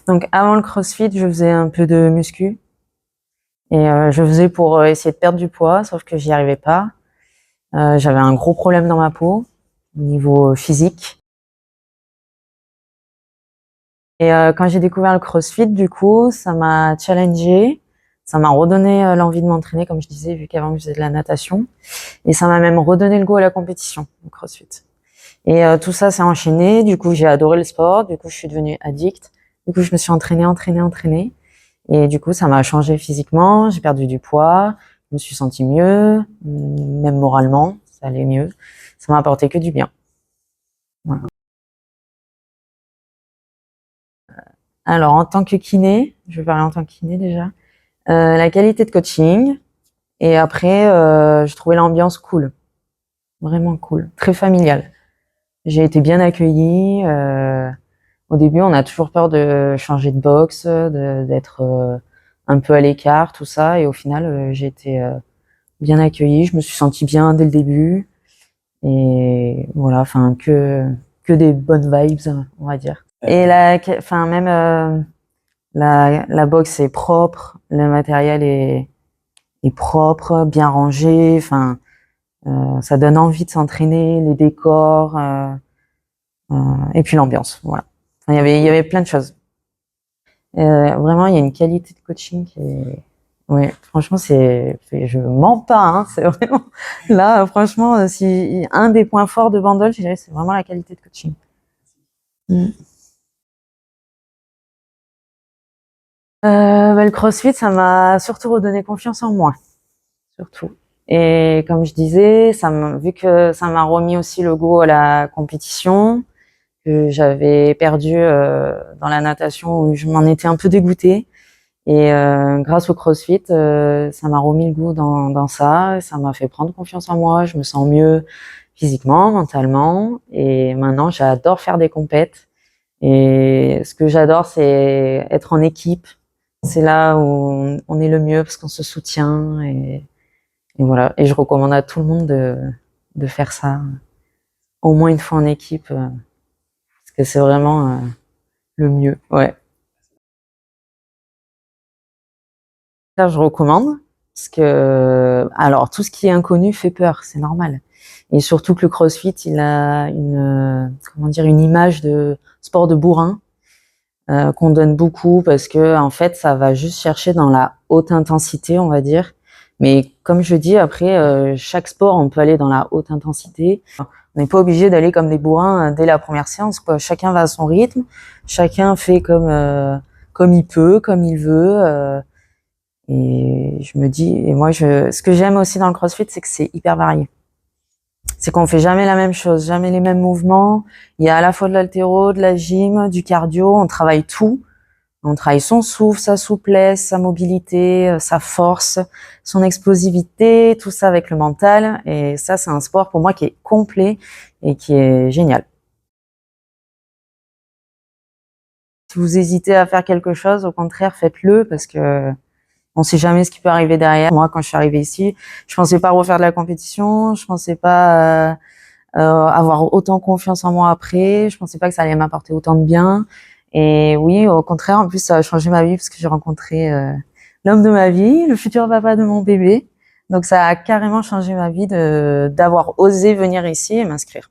Donc avant le CrossFit, je faisais un peu de muscu et je faisais pour essayer de perdre du poids, sauf que j'y arrivais pas. J'avais un gros problème dans ma peau au niveau physique. Et quand j'ai découvert le CrossFit, du coup, ça m'a challengée, ça m'a redonné l'envie de m'entraîner, comme je disais, vu qu'avant je faisais de la natation, et ça m'a même redonné le goût à la compétition, le CrossFit. Et tout ça s'est enchaîné. Du coup, j'ai adoré le sport. Du coup, je suis devenue addict. Du coup, je me suis entraînée. Et du coup, ça m'a changé physiquement. J'ai perdu du poids. Je me suis sentie mieux, même moralement, ça allait mieux. Ça m'a apporté que du bien. Voilà. Alors, en tant que kiné, je vais parler en tant que kiné déjà. La qualité de coaching. Et après, je trouvais l'ambiance cool. Vraiment cool. Très familiale. J'ai été bien accueillie. Au début, on a toujours peur de changer de box, d'être un peu à l'écart, tout ça. Et au final, j'ai été bien accueillie. Je me suis sentie bien dès le début. Et voilà, enfin, que des bonnes vibes, on va dire. Et enfin, même la box est propre, le matériel est propre, bien rangé. Enfin, ça donne envie de s'entraîner, les décors, et puis l'ambiance. Voilà. Enfin, il y avait plein de choses. Vraiment, il y a une qualité de coaching qui est... Ouais, franchement, je mens pas, hein, c'est vraiment, là, franchement, si, un des points forts de Bandol, je dirais, c'est vraiment la qualité de coaching. Mm. Le CrossFit, ça m'a surtout redonné confiance en moi, surtout. Et comme je disais, vu que ça m'a remis aussi le goût à la compétition, que j'avais perdu dans la natation où je m'en étais un peu dégoûtée. Et grâce au CrossFit, ça m'a remis le goût dans ça, ça m'a fait prendre confiance en moi, je me sens mieux physiquement, mentalement, et maintenant j'adore faire des compètes. Et ce que j'adore, c'est être en équipe. C'est là où on est le mieux parce qu'on se soutient et voilà. Et je recommande à tout le monde de faire ça au moins une fois en équipe parce que c'est vraiment le mieux. Ouais. Ça, je recommande parce que, alors, tout ce qui est inconnu fait peur, c'est normal. Et surtout que le CrossFit, il a comment dire, une image de sport de bourrin qu'on donne beaucoup parce que, en fait, ça va juste chercher dans la haute intensité, on va dire. Mais comme je dis, après, chaque sport, on peut aller dans la haute intensité. On n'est pas obligé d'aller comme des bourrins dès la première séance, quoi. Chacun va à son rythme, chacun fait comme il peut, comme il veut. Et je me dis, et moi, ce que j'aime aussi dans le CrossFit, c'est que c'est hyper varié. C'est qu'on fait jamais la même chose, jamais les mêmes mouvements. Il y a à la fois de l'haltéro, de la gym, du cardio. On travaille tout. On travaille son souffle, sa souplesse, sa mobilité, sa force, son explosivité, tout ça avec le mental. Et ça, c'est un sport pour moi qui est complet et qui est génial. Si vous hésitez à faire quelque chose, au contraire, faites-le parce que on sait jamais ce qui peut arriver derrière. Moi, quand je suis arrivée ici, je pensais pas refaire de la compétition, je pensais pas avoir autant confiance en moi après, je pensais pas que ça allait m'apporter autant de bien. Et oui, au contraire, en plus, ça a changé ma vie parce que j'ai rencontré l'homme de ma vie, le futur papa de mon bébé. Donc, ça a carrément changé ma vie d'avoir osé venir ici et m'inscrire.